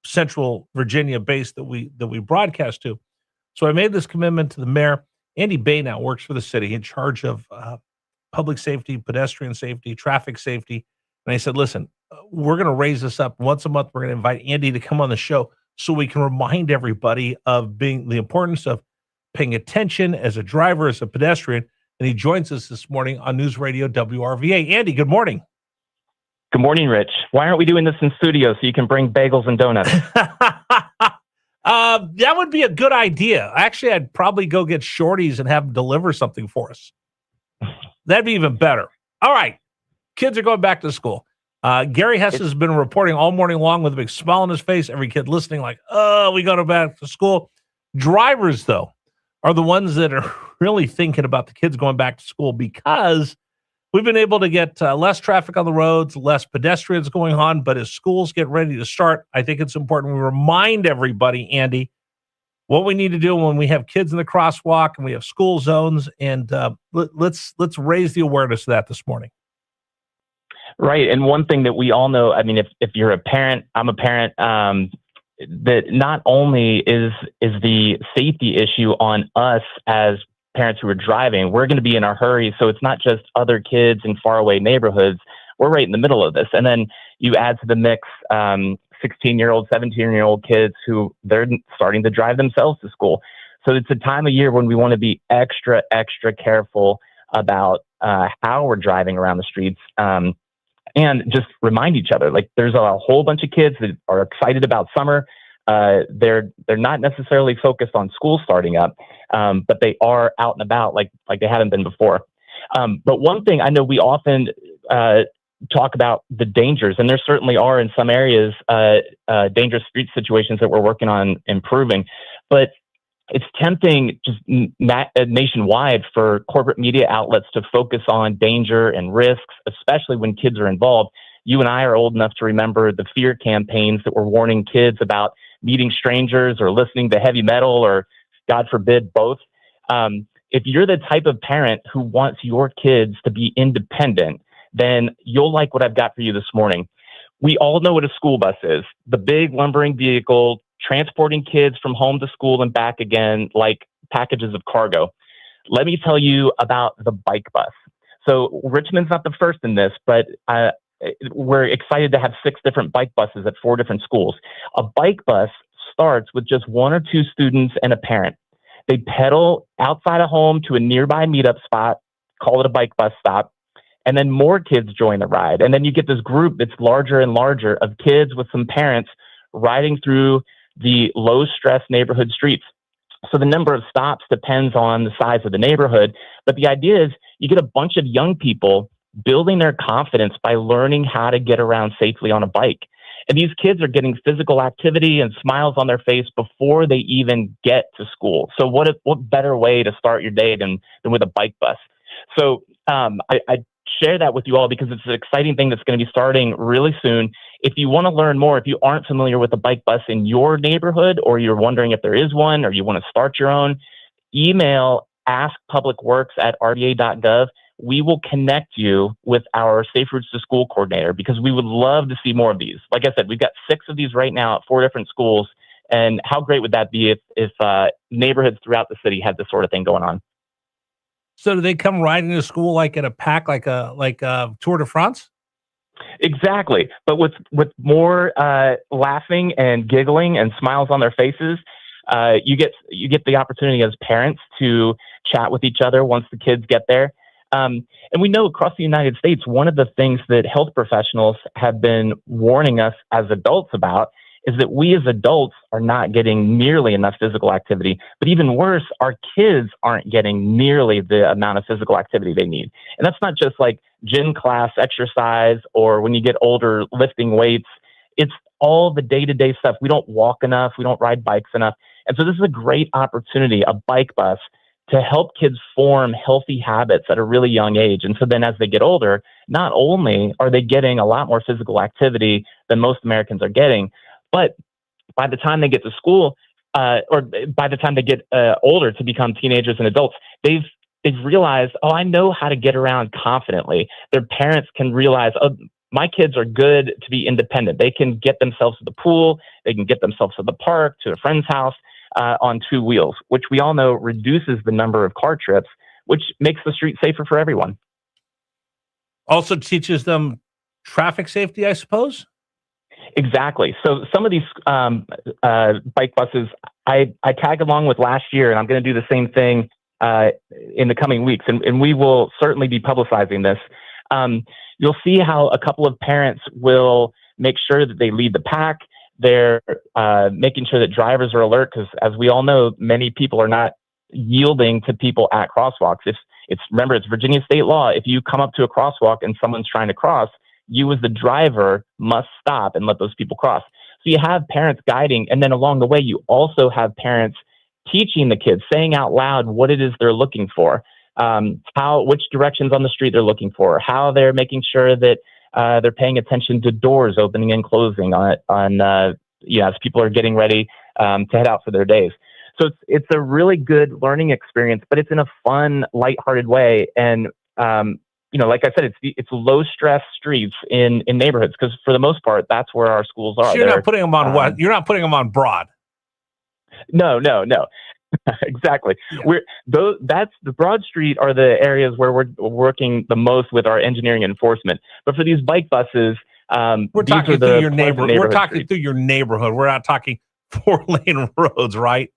Central Virginia base that we broadcast to. So I made this commitment to the mayor. Andy Boenau works for the city in charge of public safety, pedestrian safety, traffic safety. And I said, listen, we're going to raise this up once a month. We're going to invite Andy to come on the show so we can remind everybody of the importance of paying attention as a driver, as a pedestrian. And he joins us this morning on News Radio WRVA. Andy, good morning. Good morning, Rich. Why aren't we doing this in studio so you can bring bagels and donuts? That would be a good idea. Actually, I'd probably go get Shorty's and have them deliver something for us. That'd be even better. All right. Kids are going back to school. Gary Hess has been reporting all morning long with a big smile on his face. Every kid listening like, oh, we go back to school. Drivers, though, are the ones that are really thinking about the kids going back to school because we've been able to get less traffic on the roads, less pedestrians going on. But as schools get ready to start, I think it's important we remind everybody, Andy, what we need to do when we have kids in the crosswalk and we have school zones. And let's raise the awareness of that this morning. Right. And one thing that we all know, I mean, if you're a parent, I'm a parent, that not only is the safety issue on us as parents who are driving, we're going to be in a hurry. So it's not just other kids in faraway neighborhoods. We're right in the middle of this. And then you add to the mix 16-year-old, 17-year-old kids who they're starting to drive themselves to school. So it's a time of year when we want to be extra careful about how we're driving around the streets. And just remind each other, like there's a whole bunch of kids that are excited about summer. They're not necessarily focused on school starting up, but they are out and about like they haven't been before. But one thing I know we often talk about the dangers, and there certainly are in some areas dangerous street situations that we're working on improving. But it's tempting just nationwide for corporate media outlets to focus on danger and risks, especially when kids are involved. You and I are old enough to remember the fear campaigns that were warning kids about meeting strangers or listening to heavy metal or, God forbid, both. If you're the type of parent who wants your kids to be independent, then you'll like what I've got for you this morning. We all know what a school bus is, the big lumbering vehicle transporting kids from home to school and back again, like packages of cargo. Let me tell you about the bike bus. So Richmond's not the first in this, but we're excited to have 6 different bike buses at 4 different schools. A bike bus starts with just 1 or 2 students and a parent. They pedal outside of home to a nearby meetup spot, call it a bike bus stop, and then more kids join the ride. And then you get this group that's larger and larger of kids with some parents riding through the low-stress neighborhood streets. So the number of stops depends on the size of the neighborhood. But the idea is you get a bunch of young people building their confidence by learning how to get around safely on a bike. And these kids are getting physical activity and smiles on their face before they even get to school. So what better way to start your day than with a bike bus? So I share that with you all because it's an exciting thing that's going to be starting really soon. If you want to learn more, if you aren't familiar with a bike bus in your neighborhood, or you're wondering if there is one, or you want to start your own, email askpublicworks@rva.gov. We will connect you with our Safe Routes to School coordinator because we would love to see more of these. Like I said, we've got 6 of these right now at 4 different schools. And how great would that be if neighborhoods throughout the city had this sort of thing going on? So do they come riding to school like in a pack, like a Tour de France? Exactly, but with more laughing and giggling and smiles on their faces. You get the opportunity as parents to chat with each other once the kids get there. And we know across the United States, one of the things that health professionals have been warning us as adults about is that we as adults are not getting nearly enough physical activity. But even worse, our kids aren't getting nearly the amount of physical activity they need. And that's not just like gym class exercise or when you get older, lifting weights. It's all the day-to-day stuff. We don't walk enough. We don't ride bikes enough. And so this is a great opportunity, a bike bus, to help kids form healthy habits at a really young age. And so then as they get older, not only are they getting a lot more physical activity than most Americans are getting, but by the time they get to school, or by the time they get older to become teenagers and adults, they've realized, oh, I know how to get around confidently. Their parents can realize, oh, my kids are good to be independent. They can get themselves to the pool. They can get themselves to the park, to a friend's house on 2 wheels, which we all know reduces the number of car trips, which makes the street safer for everyone. Also teaches them traffic safety, I suppose? Exactly. So some of these bike buses, I tag along with last year, and I'm going to do the same thing in the coming weeks, and we will certainly be publicizing this. You'll see how a couple of parents will make sure that they lead the pack. They're making sure that drivers are alert, because as we all know, many people are not yielding to people at crosswalks. Remember, it's Virginia state law. If you come up to a crosswalk and someone's trying to cross, you as the driver must stop and let those people cross. So you have parents guiding, and then along the way, you also have parents teaching the kids, saying out loud what it is they're looking for, which directions on the street they're looking for, how they're making sure that they're paying attention to doors opening and closing as people are getting ready to head out for their days. So it's a really good learning experience, but it's in a fun, lighthearted way. And like I said, it's low stress streets in neighborhoods, because for the most part, that's where our schools are. So you're not putting them on what? You're not putting them on Broad. No. Exactly. Yeah. That's the Broad Street are the areas where we're working the most with our engineering enforcement. But for these bike buses, we're talking through your neighborhood. We're talking streets. through your neighborhood. We're not talking 4-lane roads, right?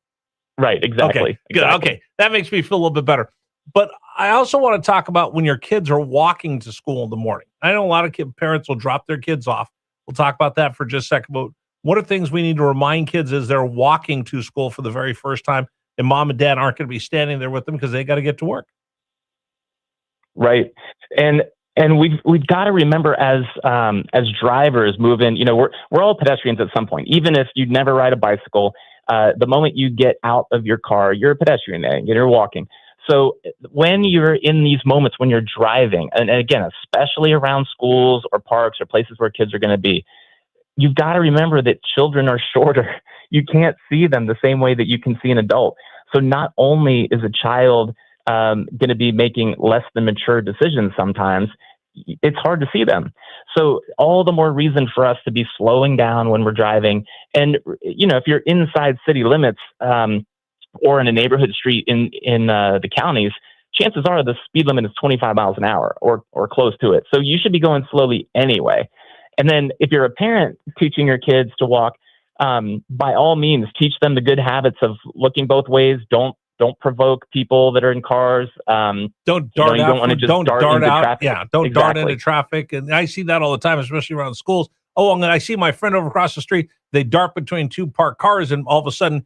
Right. Exactly. Okay. Good. Exactly. Okay. That makes me feel a little bit better. But I also want to talk about when your kids are walking to school in the morning. I know a lot of parents will drop their kids off. We'll talk about that for just a second. But what are things we need to remind kids as they're walking to school for the very first time, and mom and dad aren't going to be standing there with them because they got to get to work? Right. And we've got to remember as drivers moving, we're all pedestrians at some point. Even if you never ride a bicycle, the moment you get out of your car, you're a pedestrian and you're walking. So when you're in these moments, when you're driving, and again, especially around schools or parks or places where kids are going to be, you've got to remember that children are shorter. You can't see them the same way that you can see an adult. So not only is a child going to be making less than mature decisions sometimes, it's hard to see them. So all the more reason for us to be slowing down when we're driving. And, if you're inside city limits, or in a neighborhood street in the counties, chances are the speed limit is 25 miles an hour or close to it. So you should be going slowly anyway. And then if you're a parent teaching your kids to walk, by all means, teach them the good habits of looking both ways. Don't provoke people that are in cars. Don't dart out. Don't dart out. Traffic. Yeah, don't dart into traffic. And I see that all the time, especially around schools. Oh, I see my friend over across the street. They dart between 2 parked cars, and all of a sudden,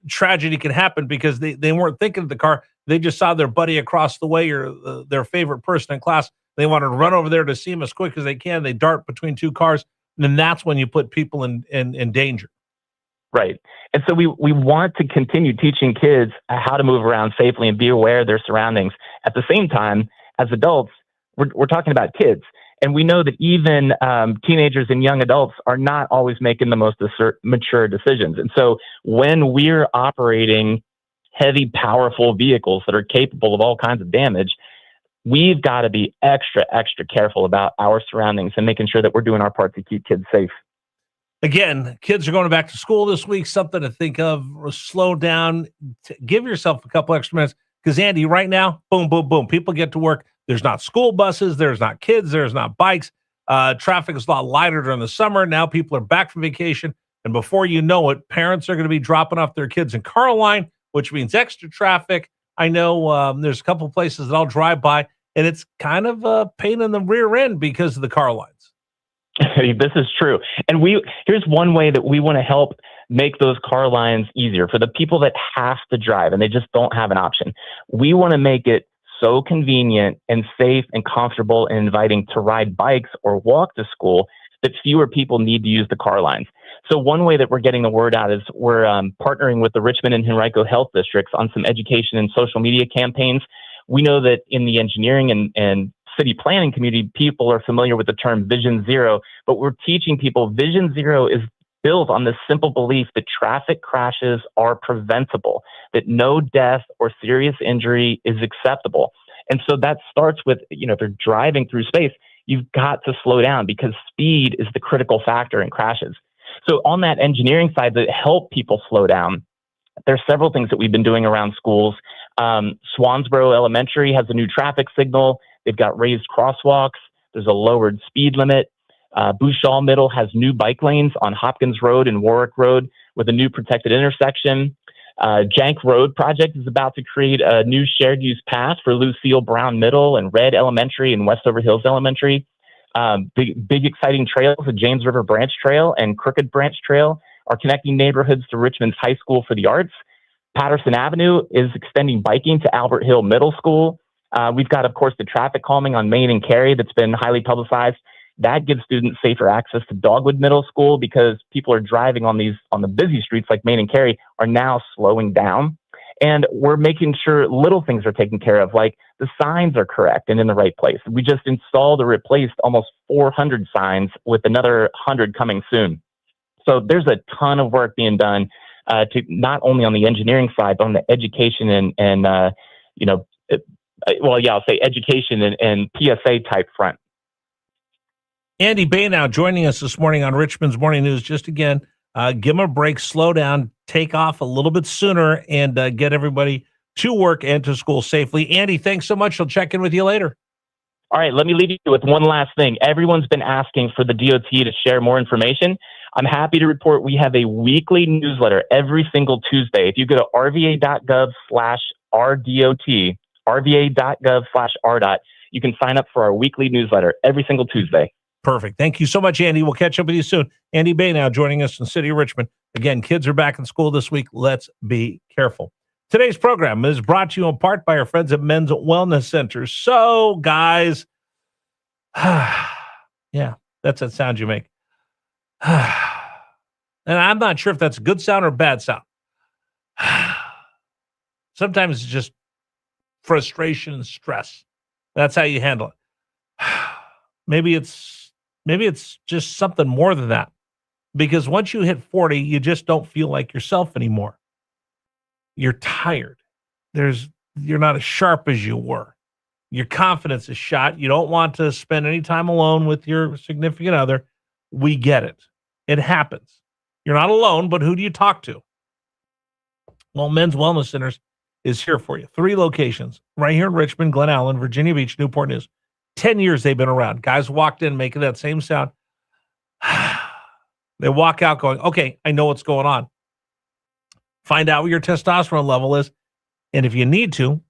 tragedy can happen because they weren't thinking of the car. They just saw their buddy across the way or their favorite person in class. They wanted to run over there to see him as quick as they can. They dart between 2 cars. And then that's when you put people in danger. Right. And so we want to continue teaching kids how to move around safely and be aware of their surroundings. At the same time, as adults, we're talking about kids. And we know that even teenagers and young adults are not always making the most mature decisions. And so when we're operating heavy, powerful vehicles that are capable of all kinds of damage, we've got to be extra, extra careful about our surroundings and making sure that we're doing our part to keep kids safe. Again, kids are going back to school this week. Something to think of. Slow down. Give yourself a couple extra minutes. Because, Andy, right now, boom, boom, boom. People get to work. There's not school buses. There's not kids. There's not bikes. Traffic is a lot lighter during the summer. Now people are back from vacation. And before you know it, parents are going to be dropping off their kids in Caroline, which means extra traffic. I know there's a couple places that I'll drive by, and it's kind of a pain in the rear end because of the car lines. This is true. And here's one way that we want to help make those car lines easier for the people that have to drive and they just don't have an option. We want to make it so convenient and safe and comfortable and inviting to ride bikes or walk to school that fewer people need to use the car lines. So one way that we're getting the word out is we're partnering with the Richmond and Henrico health districts on some education and social media campaigns. We know that in the engineering and city planning community, people are familiar with the term Vision Zero, but we're teaching people Vision Zero is built on this simple belief that traffic crashes are preventable, that no death or serious injury is acceptable. And so that starts with, if you're driving through space, you've got to slow down because speed is the critical factor in crashes. So on that engineering side that help people slow down, there's several things that we've been doing around schools. Swansboro Elementary has a new traffic signal. They've got raised crosswalks. There's a lowered speed limit. Bouchal Middle has new bike lanes on Hopkins Road and Warwick Road with a new protected intersection. Jank Road project is about to create a new shared use path for Lucille Brown Middle and Red Elementary and Westover Hills Elementary. Big exciting trails, the James River Branch Trail and Crooked Branch Trail, are connecting neighborhoods to Richmond's High School for the Arts. Patterson Avenue is extending biking to Albert Hill Middle School. We've got, of course, the traffic calming on Main and Cary that's been highly publicized. That gives students safer access to Dogwood Middle School because people are driving on the busy streets like Main and Cary are now slowing down. And we're making sure little things are taken care of, like the signs are correct and in the right place. We just installed or replaced almost 400 signs with another 100 coming soon. So there's a ton of work being done to not only on the engineering side, but on the education and I'll say education and PSA type front. Andy Boenau joining us this morning on Richmond's Morning News. Just again, give them a break, slow down, take off a little bit sooner, and get everybody to work and to school safely. Andy, thanks so much. I'll check in with you later. All right, let me leave you with one last thing. Everyone's been asking for the DOT to share more information. I'm happy to report we have a weekly newsletter every single Tuesday. If you go to rva.gov/rdot, rva.gov/rdot, you can sign up for our weekly newsletter every single Tuesday. Perfect. Thank you so much, Andy. We'll catch up with you soon. Andy Boenau joining us in the city of Richmond. Again, kids are back in school this week. Let's be careful. Today's program is brought to you in part by our friends at Men's Wellness Center. So, guys, yeah, that's that sound you make. And I'm not sure if that's a good sound or a bad sound. Sometimes it's just frustration and stress. That's how you handle it. Maybe it's just something more than that. Because once you hit 40, you just don't feel like yourself anymore. You're tired. You're not as sharp as you were. Your confidence is shot. You don't want to spend any time alone with your significant other. We get it. It happens. You're not alone, but who do you talk to? Well, Men's Wellness Centers is here for you. 3 locations, right here in Richmond, Glen Allen, Virginia Beach, Newport News. 10 years they've been around. Guys walked in making that same sound. They walk out going, okay, I know what's going on. Find out what your testosterone level is. And if you need to,